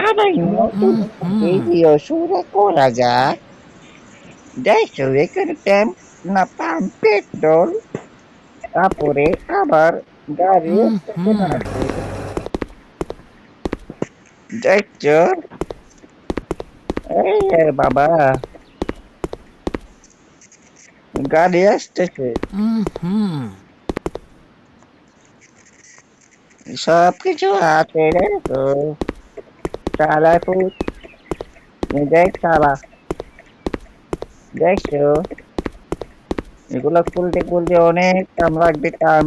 আবার নতুন ভিডিও শুরু করা যাক। দেখো এখানে ট্যাম্প না পাম্প পেট্রোল, তারপরে আবার গাড়ি স্টেশন আছে। দেখছো, এই রে বাবা, গাড়ি আসতেছে, সবকিছু আছে রে তো। চালায় পুত, দেখ চালা, দেখছো এগুলো খুলতে খুলতে অনেক টাইম লাগবে, টাইম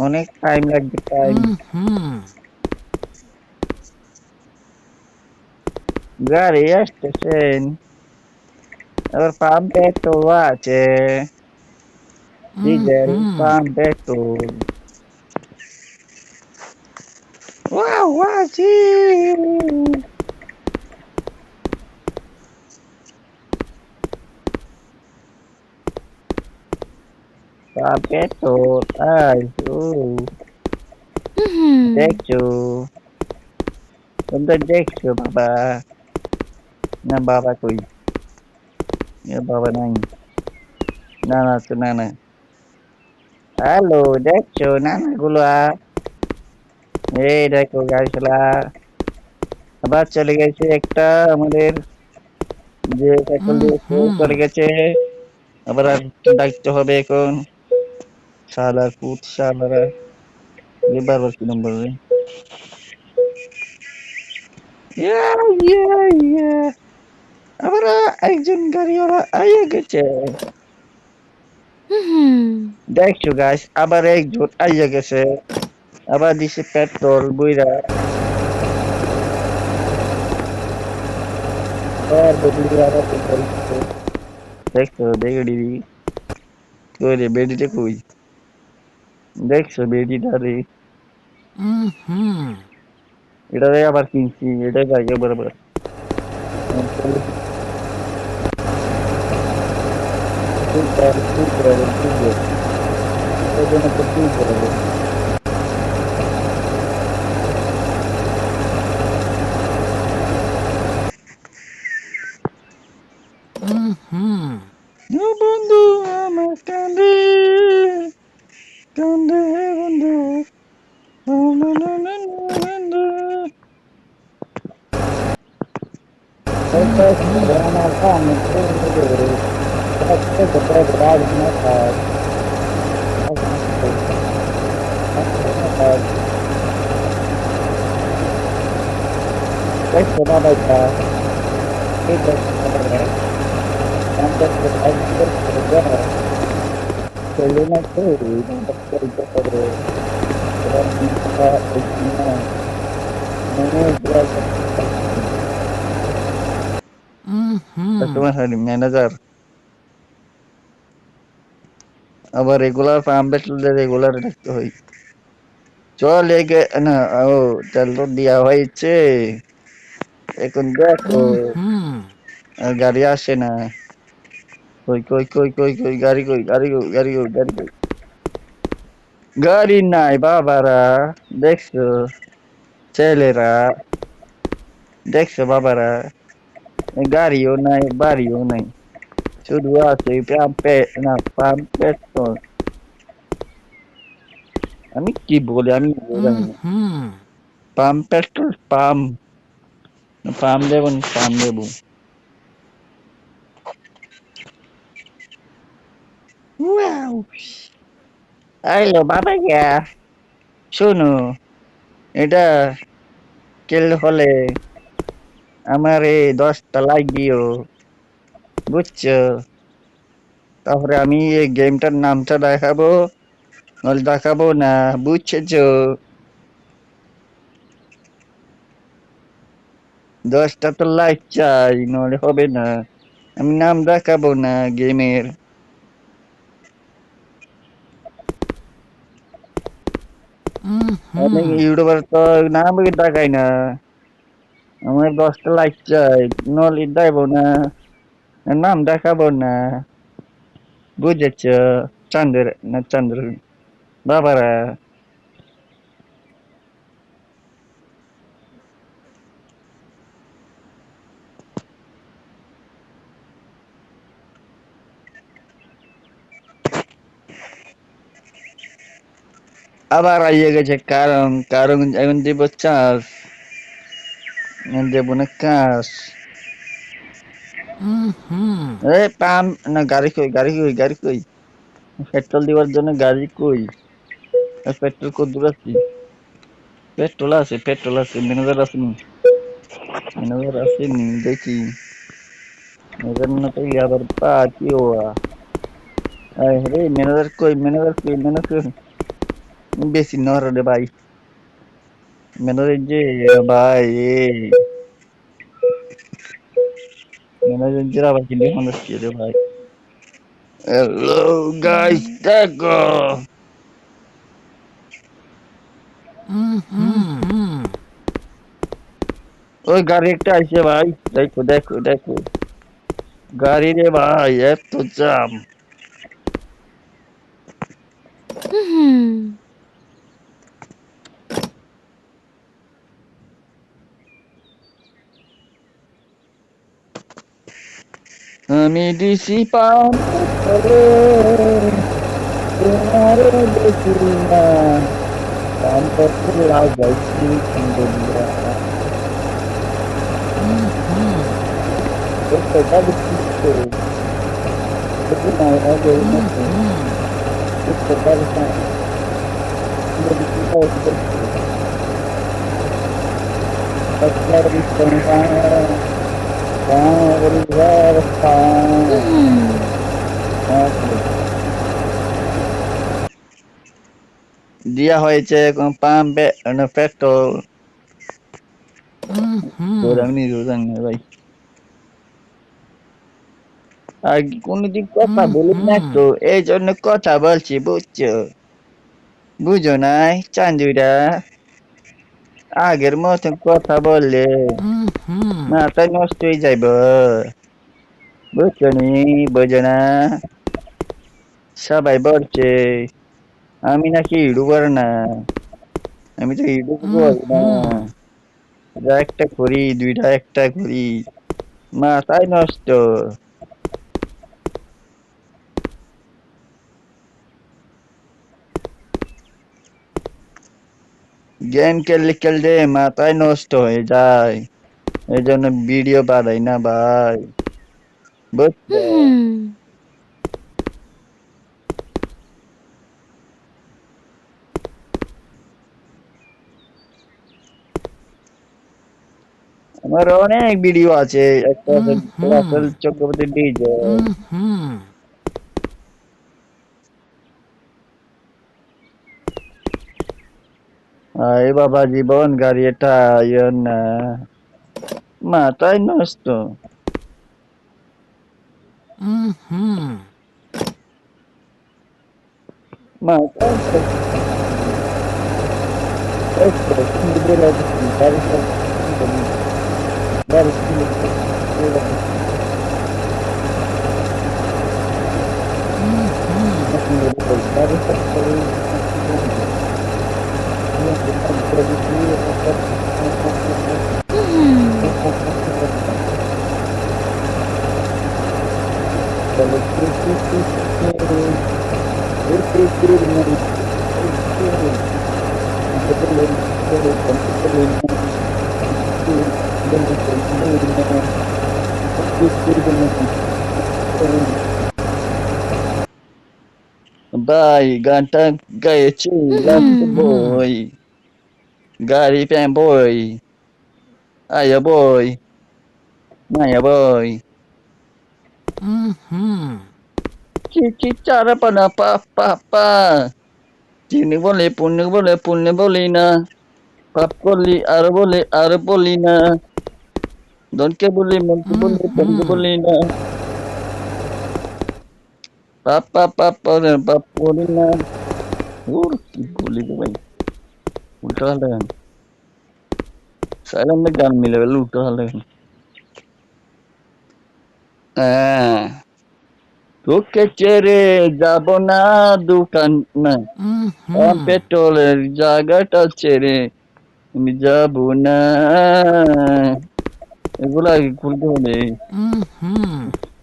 অনেক টাইম লাগবে, টাইম। গাড়ি আসতেছেন, আবার পাম্প পেট্রোল আছে, ডিজেল পাম্প পেট্রোল। ওয়াও ওয়াজি, পাম্প পেট্রোল আই ও, দেখছো তোমরা দেখছো বাবা, না বাবা কই, এ বাবা নাই, না না তো না না, হ্যালো দেখছো নানা গুলা, এই দেখো গাড়ি চালা, আবার চলে গেছে একটা আমাদের, যে সাইকেল দিয়ে চলে গেছে, আবার আর ডাকতে হবে এখন, শালার পুত শালারা, বারবার কি নম্বর রে, ইয়া ইয়া ইয়া, আবার একজন গাড়িওয়ালা আইয়া গেছে, দেখছো গাছ আবার একজন আইয়া গেছে, আবার দিছে পেট্রোল বইরা, আর বেরিয়ে আবার পেট্রোল দিছে। দেখছো দেখে দিবি, কই রে বেডিটা কই, দেখছো বেডিটা রে, এটারে আবার কিনছি, এটাই জায়গা বরাবর। সুপার সুপার সুপার, এটার জন্য তো সুপার হবে। ও বন্ধু আমার কান্দে, কান্দে বন্ধু, না না না না বন্ধু। Esta es una gran alfama, esta es una paz, esta no va a estar, esta es una gran, antes de hacer programa, se le na todo, y no va a ser sobre, gran música, no es gracias. Customer manager, আবার regular farm বেচলে regular রাখতে হয়। চল এগে না, ও তেল তো দেওয়া হয়েছে, এখন দেখো আর গাড়ি আসে না, কই কই কই কই কই গাড়ি কই, গাড়ি কই, গাড়ি কই, গাড়ি কই, গাড়ি নাই বাবারা, দেখছো ছেলেরা, দেখছো বাবারা, গাড়িও নাই বাড়িও নাই, শুধু আছে পাম্পে, না পাম্প পেট্রোল, আমি কি বলি আমি জানি না, পাম্প পেট্রোল পাম্প, পাম্প দেবো না পাম্প দেবো। ওয়াও, আইলো বাবা গিয়া, শোনো এটা কেল হলে আমার এই 10টা লাইক দিও, বুঝছো, তারপরে আমি এই গেমটার নামটা দেখাবো, নইলে দেখাবো না, বুঝছো, 10টা তো লাইক চাই, নইলে হবে না, আমি নাম দেখাবো না গেমের, অনেক ইউটিউবার তো নাম দেখাই না, আমার 10টা লাইক চাই, নইলে দেবো না, নাম দেখাবো না, বুঝেছ চন্দ্র, না চন্দ্র বাবারা, আবার আইয়ে গেছে কারণ কারণ এখন দিব চাষ দেব না কাশ এই পাম না গাড়ি কই পেট্রোল দিবার জন্য গাড়ি কই পেট্রোল কত দূর আছে পেট্রোল আছে ম্যানেজার আসেনি ম্যানেজার আসেনি দেখি ম্যানেজার না তো আবার পা কি ওয়া রে ম্যানেজার কই বেশি নর রে ভাই ম্যানেজার যে ভাই ম্যানেজার যে আবার কি দেখুন রে ভাই Hello guys, দেখো ওই গাড়ি একটা আইছে ভাই দেখো গাড়ি রে ভাই এত জাম আমি দিছি পাম তোমার দেখি না পাম পেট্রোল লাগাইছি সুন্দরিয়া দেখো গাড়ি কিচ্ছে দেখো না আগে দেখো গাড়ি না দেখি তো Pasar di tengah দিয়া হয়েছে পাম্পে পেট্রোল রোজাং ভাই আর কোনদিন কথা বলুন না তো এই জন্য কথা বলছি বুঝো নাই চান্দুরা আগের মতন কথা বললে মাথা নষ্ট হয়ে যাইব বুঝছো নি বোঝো না সবাই বলছে আমি নাকি ইউটিউবার না আমি তো ইউটিউবার না একটা করি দুইটা একটা করি মাথায় নষ্ট গেম খেলতে খেলতে মাথায় নষ্ট হয়ে যায় এই জন্য ভিডিও বানাই না ভাই বুঝছো আমার অনেক ভিডিও আছে একটা রাসেল চক্রবর্তী ডিজে এই বাবা জীবন গাড়ি এটা ইয়ে না মাথায় নষ্ট মাথায় ভাই গানটা গাইছি বই গাড়ি প্যাম বই আয়া বই মায়া বই চিচি চারা পানা পা পা পা চিনি বলে পুণ্য বলি না পাপ করলি আর বলি না ধনকে বলি মনকে বলি বন্ধু বলি না পাপ পাপ পাপ পাপ করি না ওর কি বলি রে ভাই উল্টা পাল্টা গান সাইলেন্ট গান মিলে গেল উল্টা পাল্টা গান হ্যাঁ তোকে ছেড়ে যাব না দোকান না পেট্রোলের জায়গাটা ছেড়ে আমি যাব না এগুলা খুলতে হবে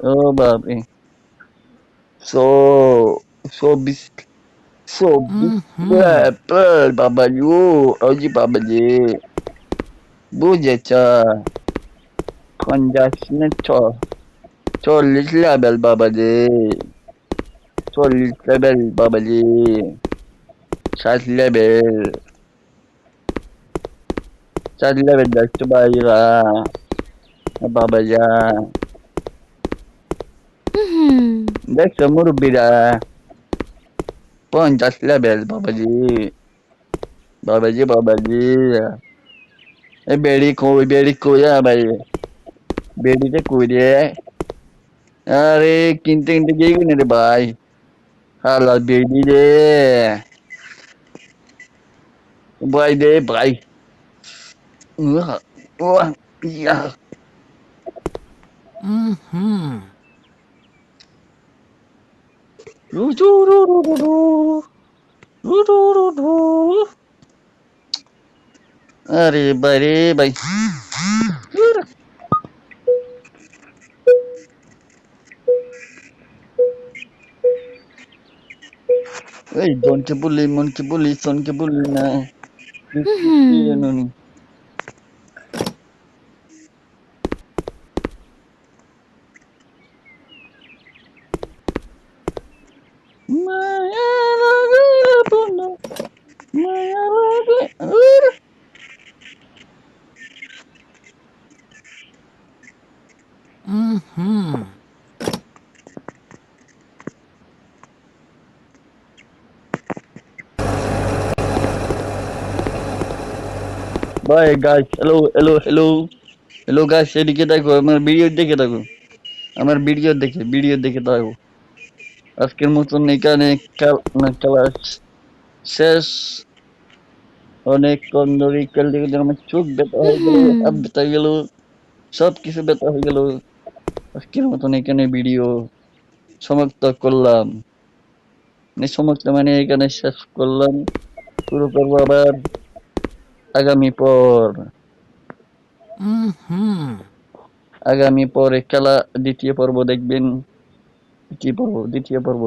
ও বাপরে so so So betul babayu, oji babaji. বুঝেছ কঞ্জাসনে 40 লেভেল বাবাজি 40 লেভেল বাবাজি 60 লেভেল 60 লেভেল দেখছো ভাইরা বাবাজা দেখছো মুরব্বীরা 50 লেভেল বাবাজি বাবাজি বাবাজি এ বেড়ি কই ভাই বেড়িতে কই রে আরে কিনতে কিনতে গিয়ে কিনে রে ভাই হালা বেড়ি রে ভাই রে ভাই উয়া উয়া ইয়া রু রু রু রু রু রু রু রু রু আরে ভাই রে ভাই এই মনকে বলি সনকে বলি না কি জানো নি মায়া লাগলে বন্ধু মায়া লাগলে বাই গাইস হ্যালো গাইস এদিকে দেখো আমার ভিডিও দেখে থাকো আজকের মতন এখানে খেলা শেষ অনেকক্ষণ ধরে খেলতে খেলতে আমার চোখ ব্যথা হয়ে গেল হাত ব্যথা গেল সবকিছু ব্যথা হয়ে গেল আজকের মতন এখানে ভিডিও সমাপ্ত করলাম সমাপ্ত মানে এখানে শেষ করলাম শুরু করবো আবার আগামী পরে খেলা দ্বিতীয় পর্ব দেখবেন দ্বিতীয় পর্ব